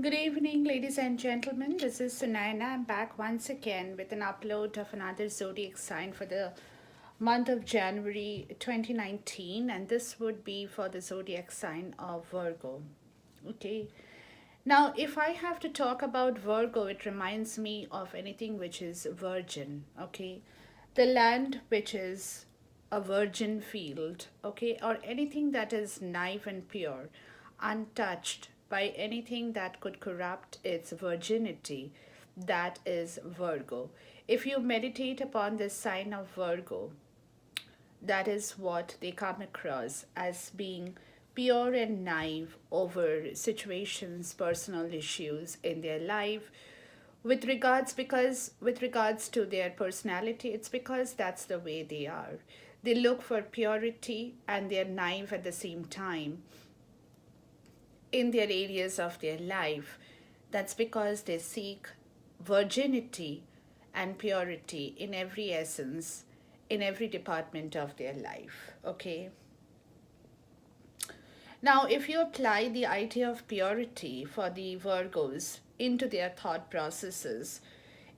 Good evening, ladies and gentlemen. This is Sunaina. I'm back once again with an upload of another zodiac sign for the month of January 2019, and this would be for the zodiac sign of Virgo. Okay. Now, if I have to talk about Virgo, it reminds me of anything which is virgin. Okay. The land which is a virgin field, okay, or anything that is naive and pure, untouched by anything that could corrupt its virginity, that is Virgo. If you meditate upon this sign of Virgo, that is what they come across as being pure and naive over situations, personal issues in their life, with regards to their personality, it's because that's the way they are. They look for purity and they're naive at the same time in their areas of their life. That's because they seek virginity and purity in every essence, in every department of their life. Okay. Now, if you apply the idea of purity for the Virgos into their thought processes,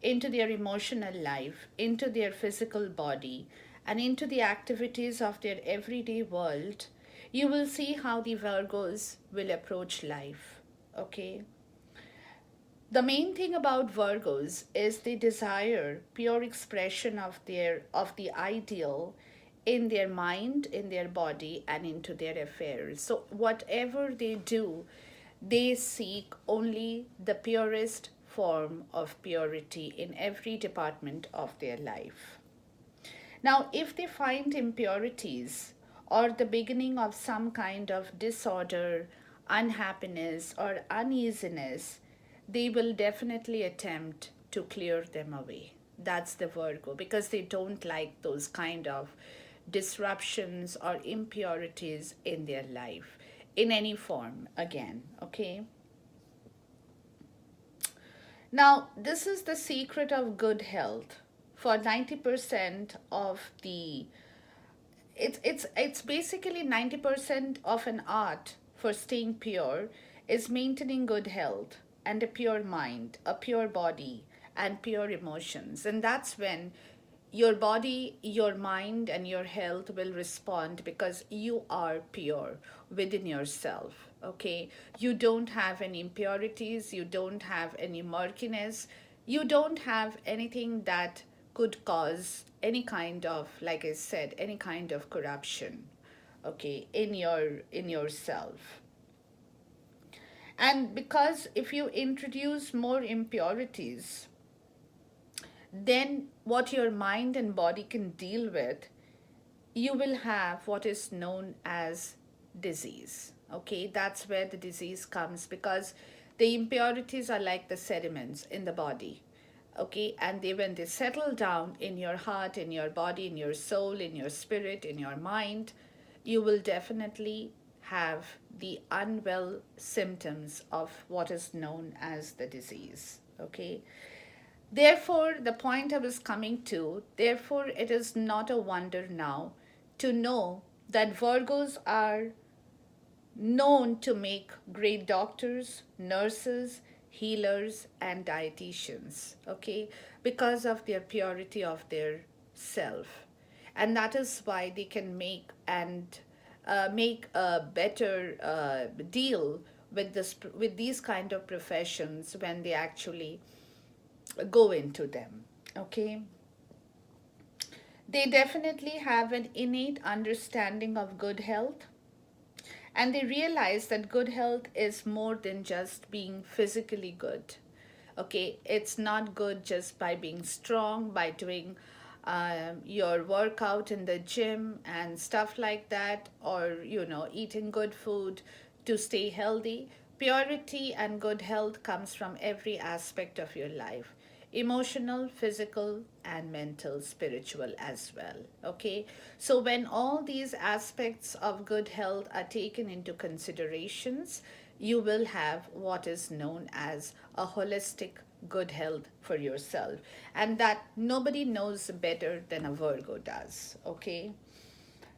into their emotional life, into their physical body, and into the activities of their everyday world, you will see how the Virgos will approach life. Okay? The main thing about Virgos is they desire pure expression of the ideal in their mind, in their body, and into their affairs. So whatever they do, they seek only the purest form of purity in every department of their life. Now, if they find impurities or the beginning of some kind of disorder, unhappiness, or uneasiness, they will definitely attempt to clear them away. That's the Virgo because they don't like those kind of disruptions or impurities in their life in any form again, okay? Now, this is the secret of good health for 90% of the it's basically 90% of an art for staying pure is maintaining good health and a pure mind, a pure body, and pure emotions. And that's when your body, your mind, and your health will respond because you are pure within yourself. Okay, you don't have any impurities, you don't have any murkiness, you don't have anything that could cause any kind of, like I said, any kind of corruption, okay, in yourself. And because if you introduce more impurities, then what your mind and body can deal with, you will have what is known as disease. Okay, that's where the disease comes because the impurities are like the sediments in the body. Okay, and they when they settle down in your heart, in your body, in your soul, in your spirit, in your mind, you will definitely have the unwell symptoms of what is known as the disease. Okay, therefore, the point I was coming to, therefore, it is not a wonder now to know that Virgos are known to make great doctors, nurses, healers, and dietitians, okay, because of their purity of their self. And that is why they can make a better deal with with these kind of professions when they actually go into them. Okay, they definitely have an innate understanding of good health, and they realize that good health is more than just being physically good. Okay, it's not good just by being strong, by doing your workout in the gym and stuff like that, or eating good food to stay healthy. Purity and good health comes from every aspect of your life: emotional, physical, and mental, spiritual as well. Okay, so when all these aspects of good health are taken into considerations, you will have what is known as a holistic good health for yourself, and that nobody knows better than a Virgo does. Okay,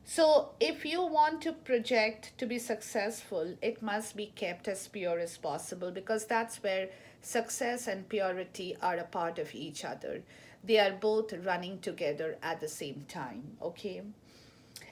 So, if you want to project to be successful, it must be kept as pure as possible, because that's where success and purity are a part of each other. They are both running together at the same time, okay?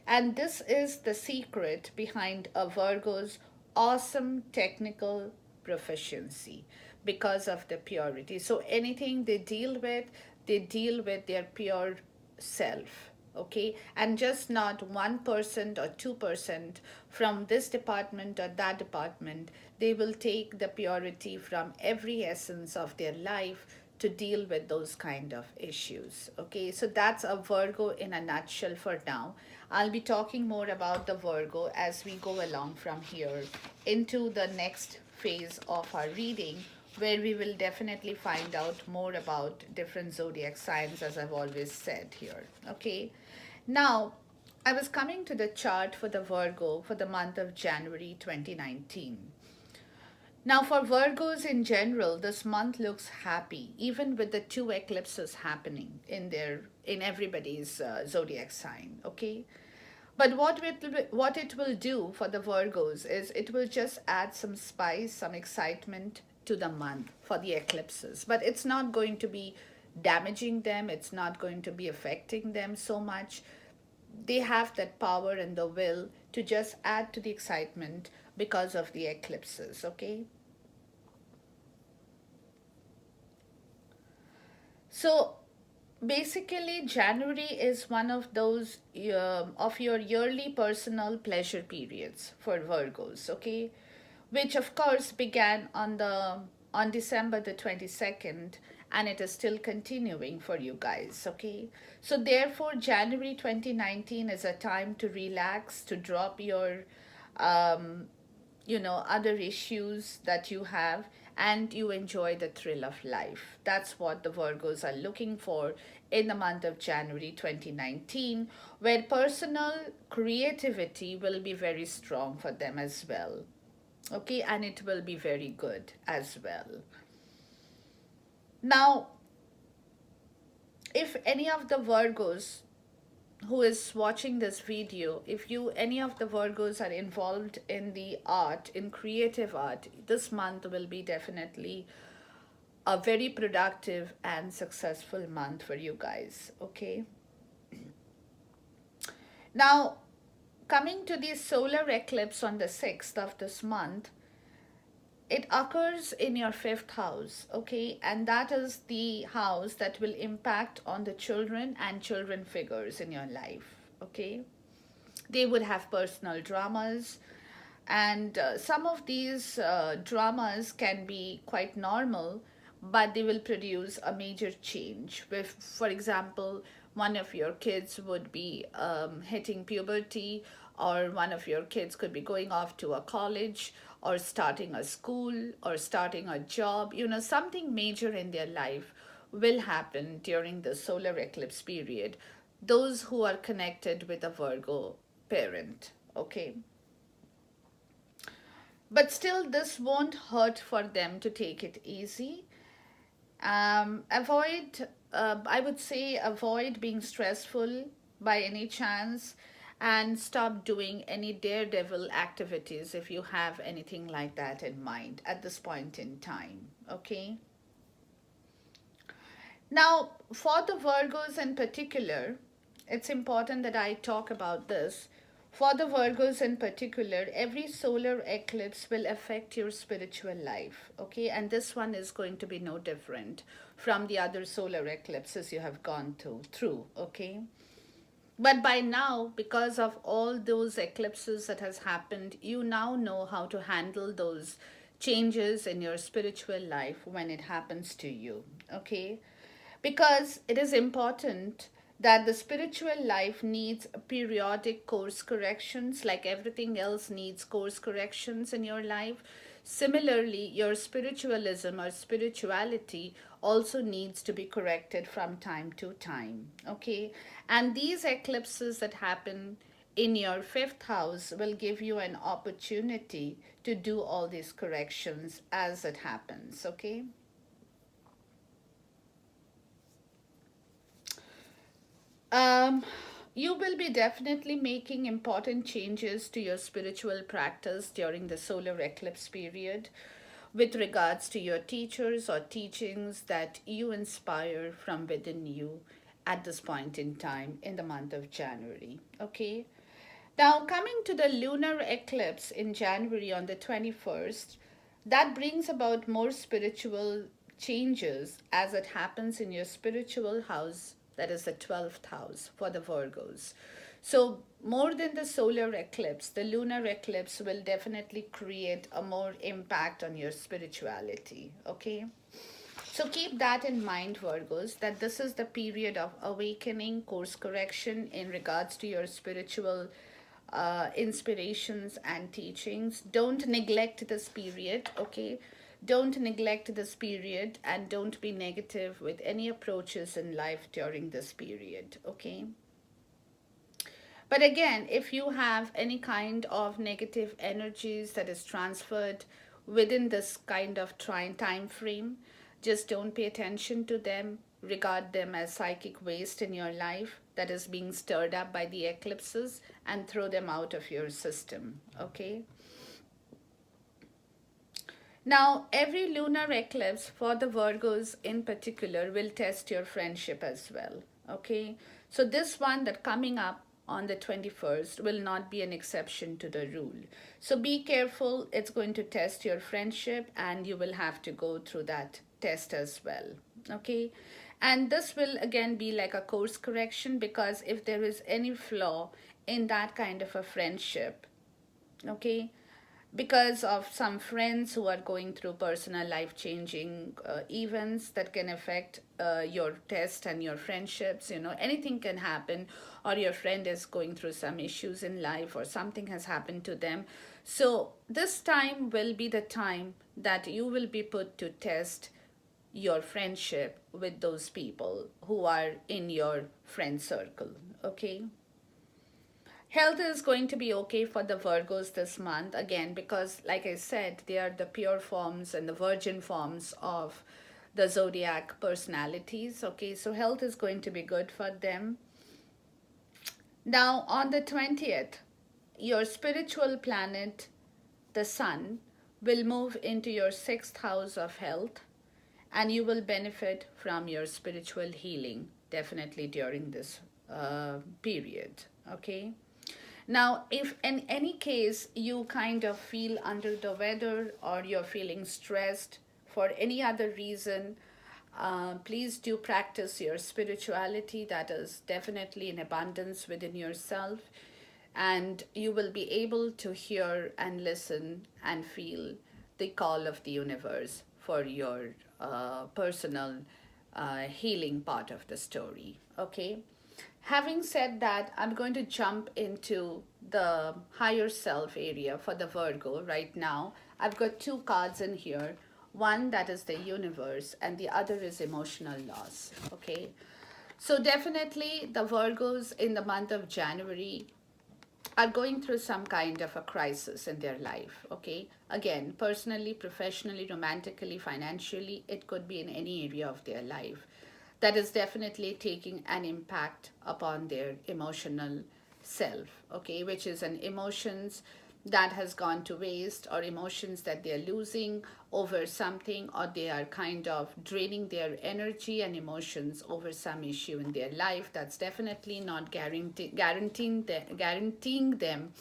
And this is the secret behind a Virgo's awesome technical proficiency, because of the purity. So anything they deal with their pure self. Okay, and just not 1% or 2% from this department or that department. They will take the purity from every essence of their life to deal with those kind of issues. Okay, so that's a Virgo in a nutshell for now. I'll be talking more about the Virgo as we go along from here into the next phase of our reading, where we will definitely find out more about different zodiac signs, as I've always said here. Okay, now I was coming to the chart for the Virgo for the month of January 2019. Now, for Virgos in general, this month looks happy, even with the two eclipses happening in everybody's zodiac sign. Okay, but what it will do for the Virgos is it will just add some spice, some excitement to the month for the eclipses. But it's not going to be damaging them. It's not going to be affecting them so much. They have that power and the will to just add to the excitement because of the eclipses. Okay. So basically, January is one of those of your yearly personal pleasure periods for Virgos, okay? Which of course began on December the 22nd, and it is still continuing for you guys, okay? So therefore, January 2019 is a time to relax, to drop your um, other issues that you have, and you enjoy the thrill of life. That's what the Virgos are looking for in the month of January 2019, where personal creativity will be very strong for them as well. Okay, and it will be very good as well. Now, if any of the Virgos who is watching this video, if you any of the Virgos are involved in the art, in creative art, this month will be definitely a very productive and successful month for you guys. Okay, now coming to the solar eclipse on the 6th of this month, it occurs in your fifth house. Okay, and that is the house that will impact on the children and children figures in your life. Okay, they would have personal dramas, and some of these dramas can be quite normal, but they will produce a major change. With, for example, one of your kids would be hitting puberty, or one of your kids could be going off to a college, or starting a school, or starting a job. Something major in their life will happen during the solar eclipse period, those who are connected with a Virgo parent. Okay, but still, this won't hurt for them to take it easy. Avoid, I would say, avoid being stressful by any chance, and stop doing any daredevil activities if you have anything like that in mind at this point in time. Okay. Now, for the Virgos in particular, it's important that I talk about this. For the Virgos in particular, every solar eclipse will affect your spiritual life, okay? And this one is going to be no different from the other solar eclipses you have gone through, okay? But by now, because of all those eclipses that has happened, you now know how to handle those changes in your spiritual life when it happens to you, okay? Because it is important that the spiritual life needs periodic course corrections, like everything else needs course corrections in your life. Similarly, your spiritualism or spirituality also needs to be corrected from time to time. Okay, and these eclipses that happen in your fifth house will give you an opportunity to do all these corrections as it happens. Okay. Um, You will be definitely making important changes to your spiritual practice during the solar eclipse period with regards to your teachers or teachings that you inspire from within you at this point in time in the month of January. Okay. Now, coming to the lunar eclipse in January on the 21st, that brings about more spiritual changes as it happens in your spiritual house, that is the 12th house for the Virgos. So, more than the solar eclipse, the lunar eclipse will definitely create a more impact on your spirituality. Okay. So keep that in mind, Virgos, that this is the period of awakening, course correction in regards to your spiritual inspirations and teachings. Don't neglect this period, okay? Don't neglect this period and don't be negative with any approaches in life during this period, okay? But again, if you have any kind of negative energies that is transferred within this kind of time frame, just don't pay attention to them. Regard them as psychic waste in your life that is being stirred up by the eclipses and throw them out of your system. Okay? Now, every lunar eclipse for the Virgos in particular will test your friendship as well. Okay, so this one that coming up on the 21st will not be an exception to the rule. So be careful, it's going to test your friendship and you will have to go through that test as well. Okay, and this will again be like a course correction because if there is any flaw in that kind of a friendship, okay, because of some friends who are going through personal life changing events that can affect your test and your friendships, anything can happen, or your friend is going through some issues in life or something has happened to them. So this time will be the time that you will be put to test your friendship with those people who are in your friend circle. Okay. Health is going to be okay for the Virgos this month again because, like I said, they are the pure forms and the virgin forms of the zodiac personalities. Okay, so health is going to be good for them. Now, on the 20th, your spiritual planet, the sun, will move into your sixth house of health and you will benefit from your spiritual healing definitely during this period. Okay. Now, if in any case you kind of feel under the weather or you're feeling stressed for any other reason, please do practice your spirituality that is definitely in abundance within yourself, and you will be able to hear and listen and feel the call of the universe for your personal healing part of the story. Okay. Having said that, I'm going to jump into the higher self area for the Virgo right now. I've got two cards in here. One that is the universe, and the other is emotional loss. Okay. So, definitely, the Virgos in the month of January are going through some kind of a crisis in their life. Okay. Again, personally, professionally, romantically, financially, it could be in any area of their life that is definitely taking an impact upon their emotional self, okay, which is an emotions that has gone to waste or emotions that they are losing over something, or they are kind of draining their energy and emotions over some issue in their life that's definitely not guaranteeing them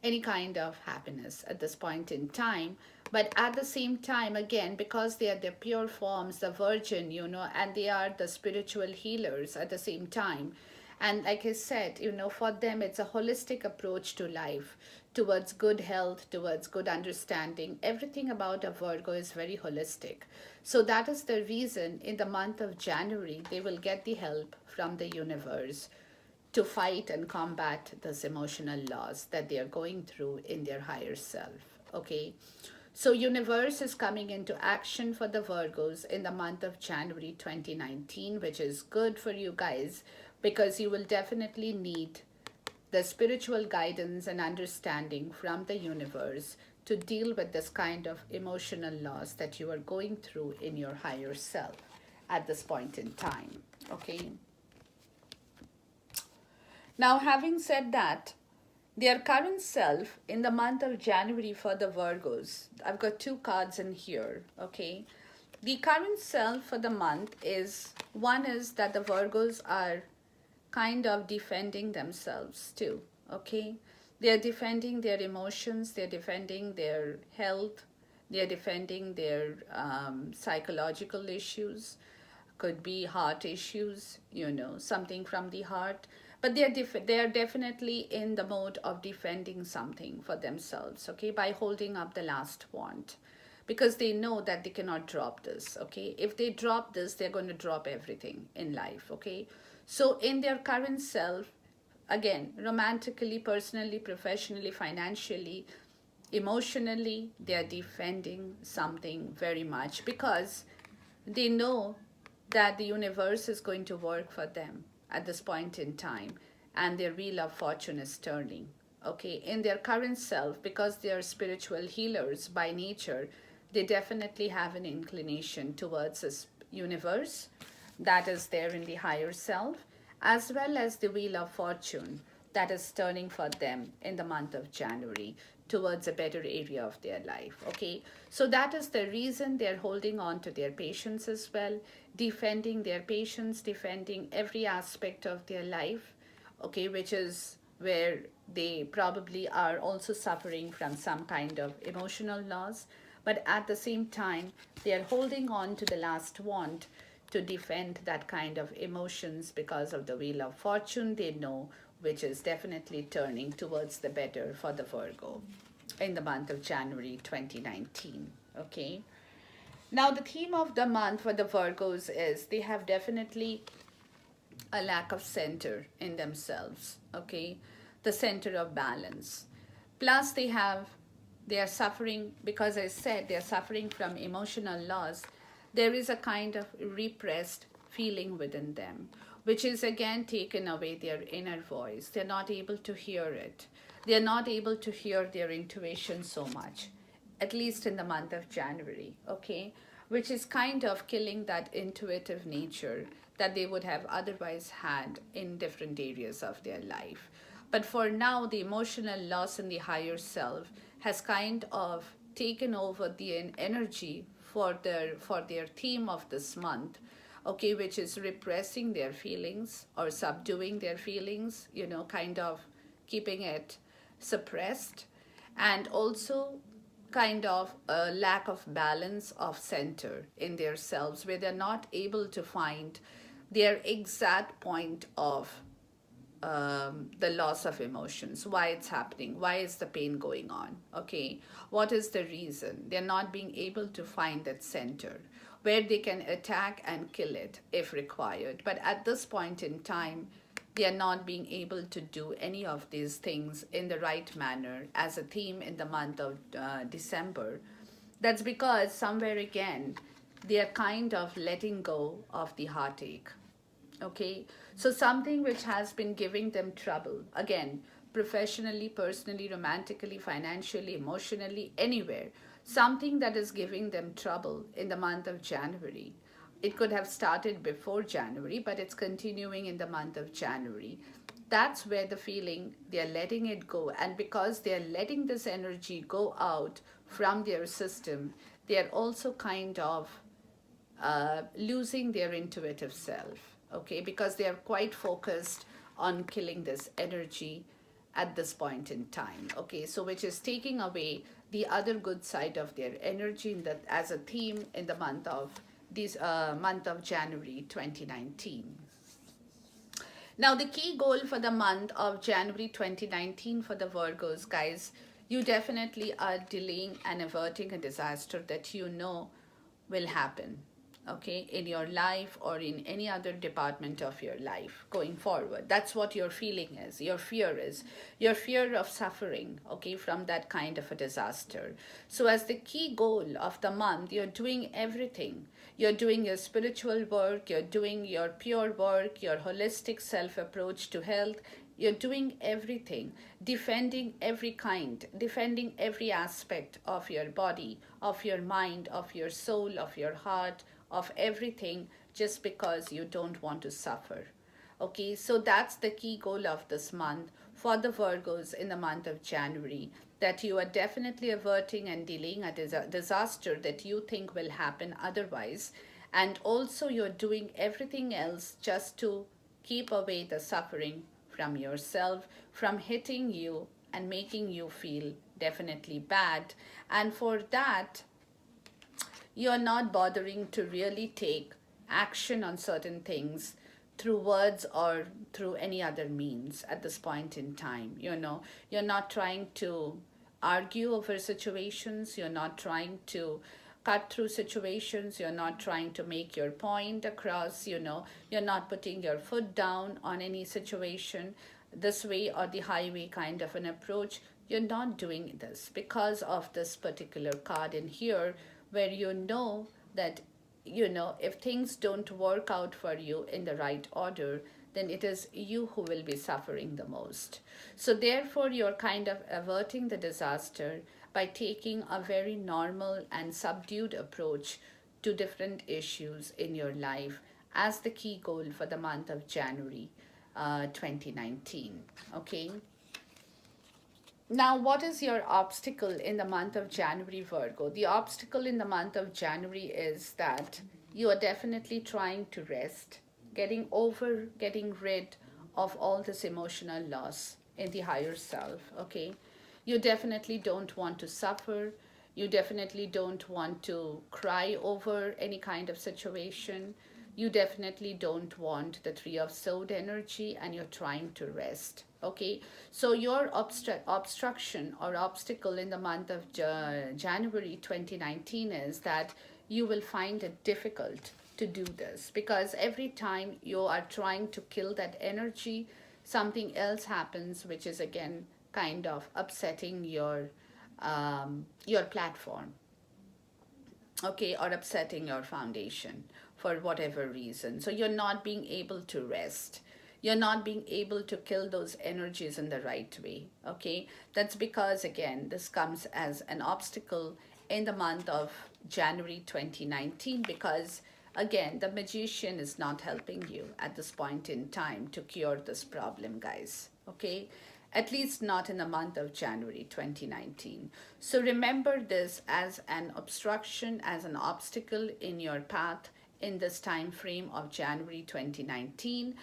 any kind of happiness at this point in time. But at the same time, again, because they are the pure forms, the virgin, and they are the spiritual healers at the same time. And like I said, for them, it's a holistic approach to life, towards good health, towards good understanding. Everything about a Virgo is very holistic. So that is the reason in the month of January, they will get the help from the universe to fight and combat this emotional loss that they are going through in their higher self. Okay. So universe is coming into action for the Virgos in the month of January 2019, which is good for you guys because you will definitely need the spiritual guidance and understanding from the universe to deal with this kind of emotional loss that you are going through in your higher self at this point in time. Okay. Now, having said that, their current self in the month of January for the Virgos, I've got two cards in here, okay? The current self for the month is, one is that the Virgos are kind of defending themselves too, okay? They're defending their emotions, they're defending their health, they're defending their psychological issues, could be heart issues, something from the heart. But they are definitely in the mode of defending something for themselves, okay, by holding up the last wand, because they know that they cannot drop this, okay. If they drop this, they're going to drop everything in life, okay. So in their current self, again, romantically, personally, professionally, financially, emotionally, they are defending something very much, because they know that the universe is going to work for them at this point in time, and their wheel of fortune is turning, okay. In their current self, because they are spiritual healers by nature, they definitely have an inclination towards this universe that is there in the higher self, as well as the wheel of fortune that is turning for them in the month of January towards a better area of their life, okay. So that is the reason they're holding on to their patience as well, defending their patience, defending every aspect of their life, okay, which is where they probably are also suffering from some kind of emotional loss. But at the same time, they are holding on to the last wand to defend that kind of emotions because of the wheel of fortune they know, which is definitely turning towards the better for the Virgo in the month of January 2019, okay. Now the theme of the month for the Virgos is they have definitely a lack of center in themselves, okay, the center of balance. Plus they are suffering, because I said they're suffering from emotional loss. There is a kind of repressed feeling within them, which is again taken away their inner voice. They're not able to hear it. They're not able to hear their intuition so much, at least in the month of January, okay, which is kind of killing that intuitive nature that they would have otherwise had in different areas of their life. But for now, the emotional loss in the higher self has kind of taken over the energy for their theme of this month, okay, which is repressing their feelings or subduing their feelings, kind of keeping it suppressed, and also kind of a lack of balance of center in their selves, where they're not able to find their exact point of the loss of emotions, why it's happening, why is the pain going on, okay, what is the reason. They're not being able to find that center where they can attack and kill it if required. But at this point in time, they are not being able to do any of these things in the right manner as a theme in the month of December. That's because somewhere again, they are kind of letting go of the heartache, okay. So something which has been giving them trouble, again, professionally, personally, romantically, financially, emotionally, anywhere, something that is giving them trouble in the month of January. It could have started before January, but it's continuing in the month of January. That's where the feeling, they're letting it go, and because they're letting this energy go out from their system, they're also kind of losing their intuitive self, okay, because they are quite focused on killing this energy at this point in time, okay, so which is taking away the other good side of their energy in that as a theme in the month of January 2019. Now the key goal for the month of January 2019 for the Virgos, guys, you definitely are delaying and averting a disaster that will happen, okay, in your life or in any other department of your life going forward. That's what your feeling is, your fear is, your fear of suffering, okay, from that kind of a disaster. So as the key goal of the month, you're doing everything. You're doing your spiritual work, you're doing your pure work, your holistic self approach to health. You're doing everything, defending defending every aspect of your body, of your mind, of your soul, of your heart, of everything, just because you don't want to suffer. Okay, so that's the key goal of this month for the Virgos in the month of January, that you are definitely averting and delaying a disaster that you think will happen otherwise. And also, you're doing everything else just to keep away the suffering from yourself, from hitting you and making you feel definitely bad. And for that, you're not bothering to really take action on certain things through words or through any other means at this point in time. You're not trying to argue over situations, you're not trying to cut through situations, you're not trying to make your point across, you're not putting your foot down on any situation, this way or the highway kind of an approach. You're not doing this because of this particular card in here, where that if things don't work out for you in the right order, then it is you who will be suffering the most. So therefore, you're kind of averting the disaster by taking a very normal and subdued approach to different issues in your life as the key goal for the month of January 2019. Okay. Now, what is your obstacle in the month of January, Virgo? The obstacle in the month of January is that you are definitely trying to rest, getting rid of all this emotional loss in the higher self, okay? You definitely don't want to suffer. You definitely don't want to cry over any kind of situation. You definitely don't want the Three of Sword energy, and you're trying to rest. Okay, so your obstruction or obstacle in the month of January 2019 is that you will find it difficult to do this, because every time you are trying to kill that energy, something else happens, which is again kind of upsetting your platform, okay, or upsetting your foundation for whatever reason. So you're not being able to rest. You're not being able to kill those energies in the right way, okay? That's because, again, this comes as an obstacle in the month of January 2019, because, again, the magician is not helping you at this point in time to cure this problem, guys, okay? At least not in the month of January 2019. So remember this as an obstruction, as an obstacle in your path in this time frame of January 2019,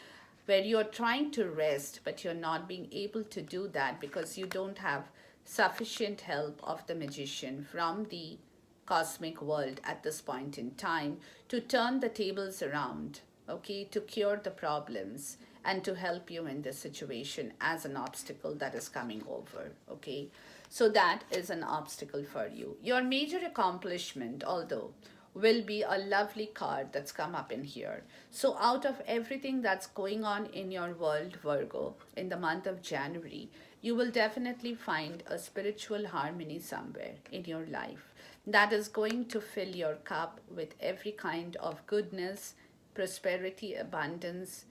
where you're trying to rest, but you're not being able to do that because you don't have sufficient help of the magician from the cosmic world at this point in time to turn the tables around, okay, to cure the problems and to help you in this situation as an obstacle that is coming over, okay? So that is an obstacle for you. Your major accomplishment, although, will be a lovely card that's come up in here. So out of everything that's going on in your world, Virgo, in the month of January, you will definitely find a spiritual harmony somewhere in your life that is going to fill your cup with every kind of goodness, prosperity, abundance,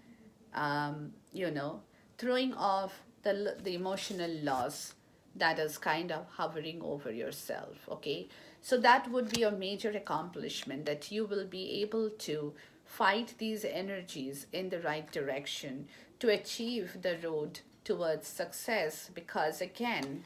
throwing off the emotional loss that is kind of hovering over yourself, okay? So that would be a major accomplishment, that you will be able to fight these energies in the right direction to achieve the road towards success, because again,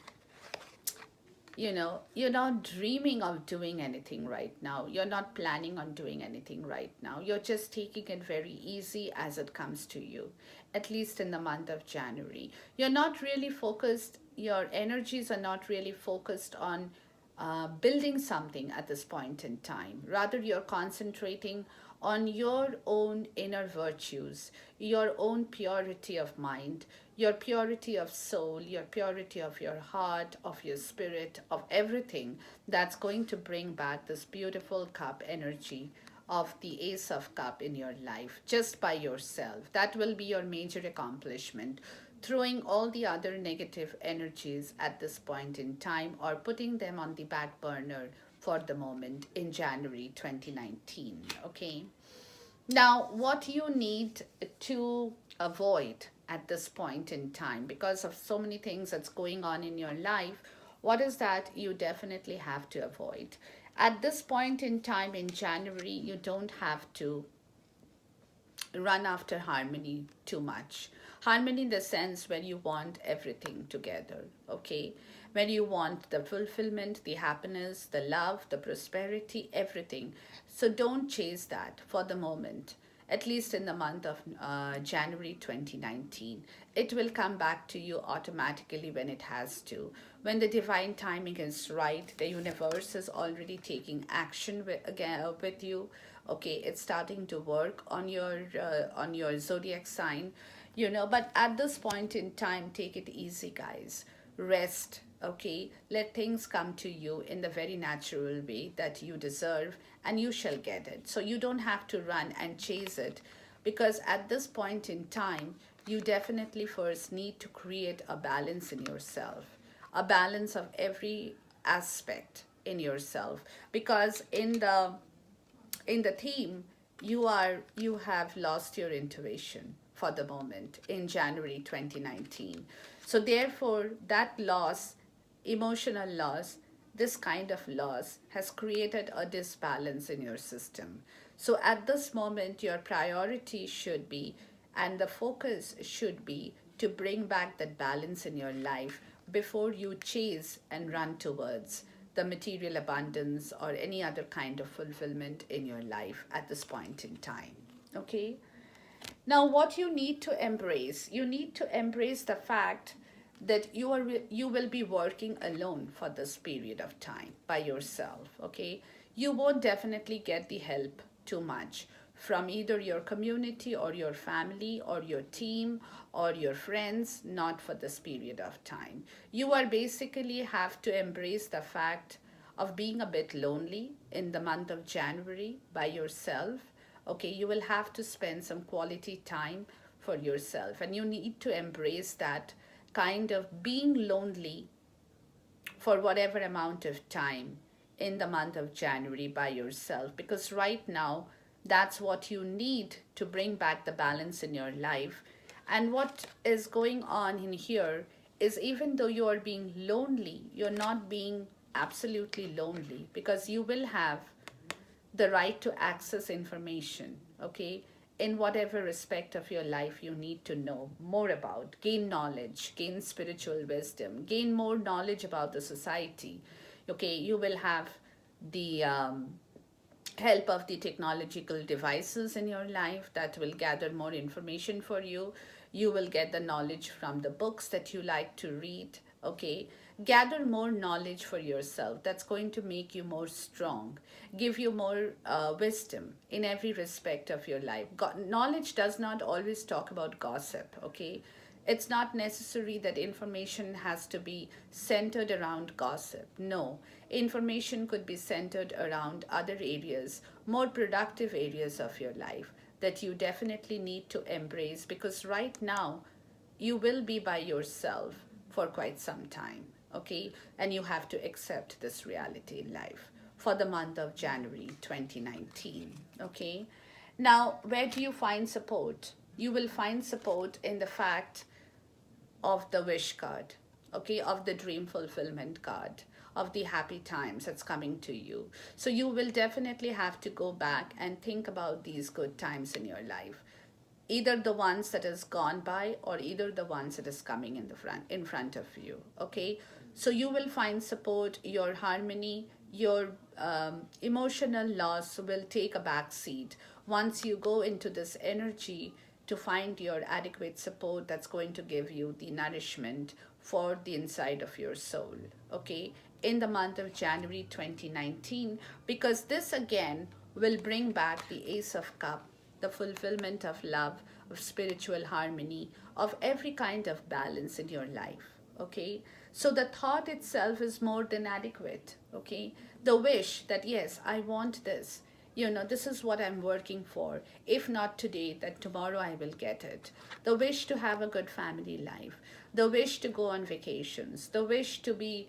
you're not dreaming of doing anything right now. You're not planning on doing anything right now. You're just taking it very easy as it comes to you, at least in the month of January. You're not really focused, your energies are not really focused on building something at this point in time. Rather, you're concentrating on your own inner virtues, your own purity of mind, your purity of soul, your purity of your heart, of your spirit, of everything that's going to bring back this beautiful cup energy of the Ace of Cup in your life just by yourself. That will be your major accomplishment. Throwing all the other negative energies at this point in time, or putting them on the back burner for the moment in January 2019. Okay. Now, what you need to avoid at this point in time, because of so many things that's going on in your life, what is that you definitely have to avoid? At this point in time in January, you don't have to run after harmony too much. Harmony in the sense when you want everything together, okay? When you want the fulfillment, the happiness, the love, the prosperity, everything. So don't chase that for the moment, at least in the month of January 2019. It will come back to you automatically when it has to. When the divine timing is right, the universe is already taking action with you. Okay, it's starting to work on your zodiac sign, but at this point in time, take it easy, guys. Rest, okay? Let things come to you in the very natural way that you deserve, and you shall get it. So you don't have to run and chase it, because at this point in time, you definitely first need to create a balance in yourself, a balance of every aspect in yourself, because in the theme, you have lost your intuition for the moment in January 2019. So therefore, that loss, emotional loss, this kind of loss has created a disbalance in your system. So at this moment, your priority should be, and the focus should be, to bring back that balance in your life before you chase and run towards the material abundance or any other kind of fulfillment in your life at this point in time. Okay? Now, what you need to embrace the fact that you will be working alone for this period of time by yourself. Okay, you won't definitely get the help too much from either your community or your family or your team or your friends, not for this period of time. You are basically have to embrace the fact of being a bit lonely in the month of January by yourself. Okay, you will have to spend some quality time for yourself, and you need to embrace that kind of being lonely for whatever amount of time in the month of January by yourself, because right now that's what you need to bring back the balance in your life. And what is going on in here is, even though you are being lonely, you're not being absolutely lonely, because you will have the right to access information, okay, in whatever respect of your life you need to know more about, gain knowledge, gain spiritual wisdom, gain more knowledge about the society. Okay, you will have the help of the technological devices in your life that will gather more information for you. You will get the knowledge from the books that you like to read. Okay, gather more knowledge for yourself. That's going to make you more strong, give you more wisdom in every respect of your life. Knowledge does not always talk about gossip. Okay, it's not necessary that information has to be centered around gossip. No, information could be centered around other areas, more productive areas of your life that you definitely need to embrace, because right now you will be by yourself for quite some time. Okay, and you have to accept this reality in life for the month of January 2019. Okay, now where do you find support? You will find support in the fact of the wish card, okay, of the dream fulfillment card, of the happy times that's coming to you. So you will definitely have to go back and think about these good times in your life, either the ones that has gone by or either the ones that is coming in front of you. Okay, so you will find support. Your harmony, your emotional loss will take a back seat once you go into this energy to find your adequate support that's going to give you the nourishment for the inside of your soul. Okay, in the month of January 2019, because this again will bring back the Ace of Cup, the fulfillment of love, of spiritual harmony, of every kind of balance in your life. Okay, so the thought itself is more than adequate. Okay, the wish that yes, I want this, this is what I'm working for. If not today, then tomorrow I will get it. The wish to have a good family life, the wish to go on vacations, the wish to be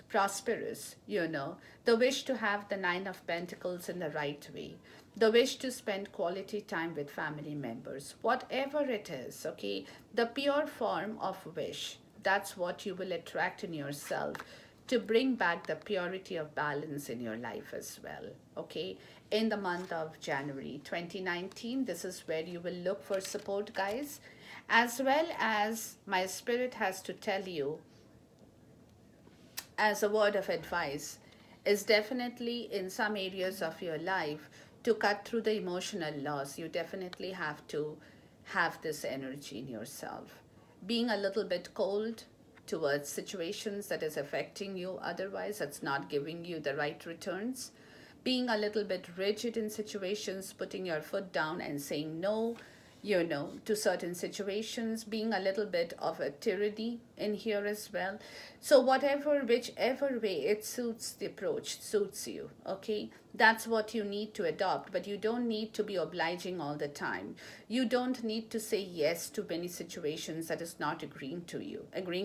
prosperous, the wish to have the Nine of Pentacles in the right way, the wish to spend quality time with family members, whatever it is. Okay, the pure form of wish, that's what you will attract in yourself to bring back the purity of balance in your life as well. Okay, in the month of January 2019, this is where you will look for support, guys, as well as my spirit has to tell you as a word of advice is definitely in some areas of your life to cut through the emotional loss. You definitely have to have this energy in yourself. Being a little bit cold towards situations that is affecting you, otherwise, that's not giving you the right returns. Being a little bit rigid in situations, putting your foot down and saying no, to certain situations, being a little bit of a tyranny in here as well. So whichever way it suits, the approach suits you, okay? That's what you need to adopt, but you don't need to be obliging all the time. You don't need to say yes to many situations that is not agreeing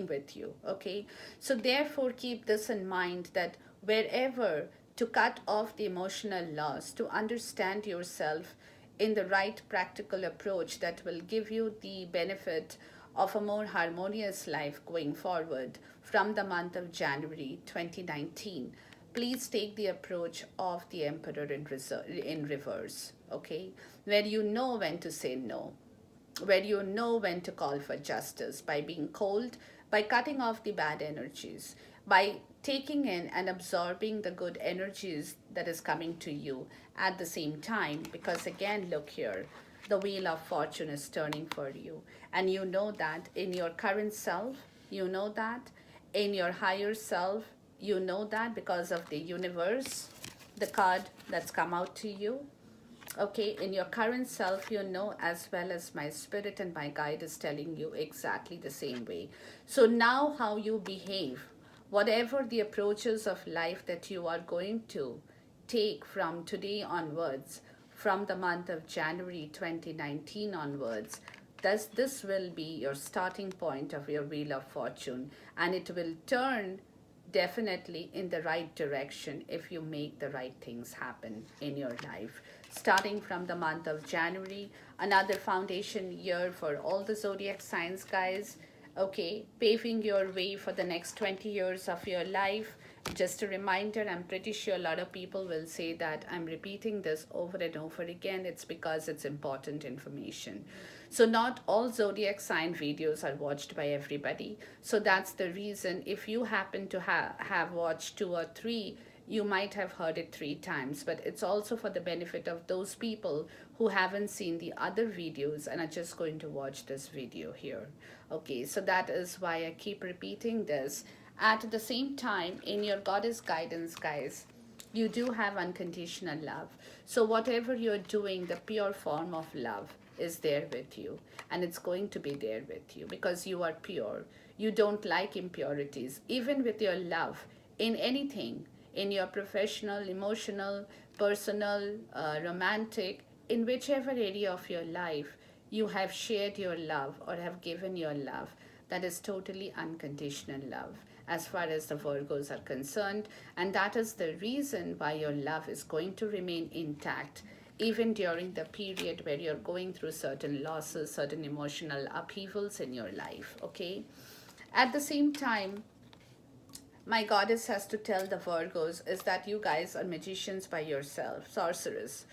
with you, okay? So therefore, keep this in mind that wherever to cut off the emotional loss, to understand yourself in the right practical approach that will give you the benefit of a more harmonious life going forward from the month of January 2019. Please take the approach of the Emperor in reverse, okay? Where you know when to say no, where you know when to call for justice by being cold, by cutting off the bad energies, by taking in and absorbing the good energies that is coming to you at the same time. Because again, look here, the wheel of fortune is turning for you. And you know that in your current self, you know that in your higher self, you know that because of the universe, the card that's come out to you. Okay, in your current self, you know, as well as my spirit and my guide is telling you exactly the same way. So now how you behave, whatever the approaches of life that you are going to take from today onwards, from the month of January 2019 onwards, this will be your starting point of your wheel of fortune, and it will turn definitely in the right direction if you make the right things happen in your life. Starting from the month of January, another foundation year for all the zodiac signs, guys. Okay, paving your way for the next 20 years of your life. Just a reminder, I'm pretty sure a lot of people will say that I'm repeating this over and over again. It's because it's important information. So not all zodiac sign videos are watched by everybody. So that's the reason if you happen to have watched 2 or 3, you might have heard it 3 times, but it's also for the benefit of those people who haven't seen the other videos and are just going to watch this video here. Okay, so that is why I keep repeating this. At the same time, in your goddess guidance, guys, you do have unconditional love. So whatever you're doing, the pure form of love is there with you, and it's going to be there with you because you are pure. You don't like impurities. Even with your love in anything, in your professional, emotional, personal, romantic, in whichever area of your life you have shared your love or have given your love, that is totally unconditional love as far as the Virgos are concerned. And that is the reason why your love is going to remain intact even during the period where you're going through certain losses, certain emotional upheavals in your life, okay? At the same time, my goddess has to tell the Virgos is that you guys are magicians by yourself, sorcerers.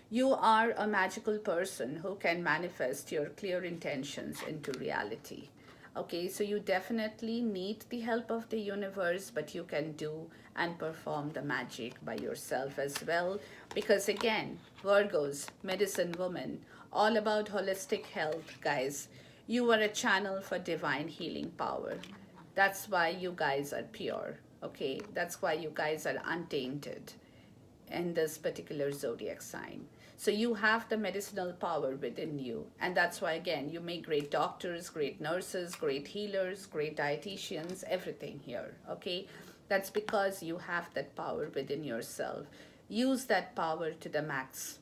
You are a magical person who can manifest your clear intentions into reality. Okay, so you definitely need the help of the universe, but you can do and perform the magic by yourself as well. Because again, Virgos, medicine woman, all about holistic health, guys. You are a channel for divine healing power. That's why you guys are pure, okay? That's why you guys are untainted in this particular zodiac sign. So you have the medicinal power within you. And that's why, again, you make great doctors, great nurses, great healers, great dietitians, everything here, okay? That's because you have that power within yourself. Use that power to the max,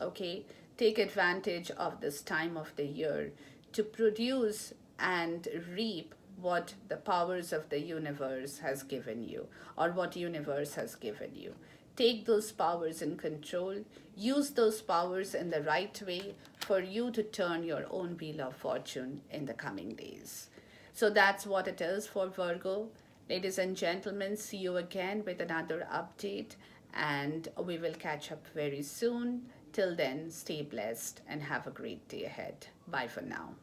okay? Take advantage of this time of the year to produce and reap what the powers of the universe has given you, or what universe has given you. Take those powers in control. Use those powers in the right way for you to turn your own wheel of fortune in the coming days. So that's what it is for Virgo. Ladies and gentlemen, see you again with another update, and we will catch up very soon. Till then, stay blessed and have a great day ahead. Bye for now.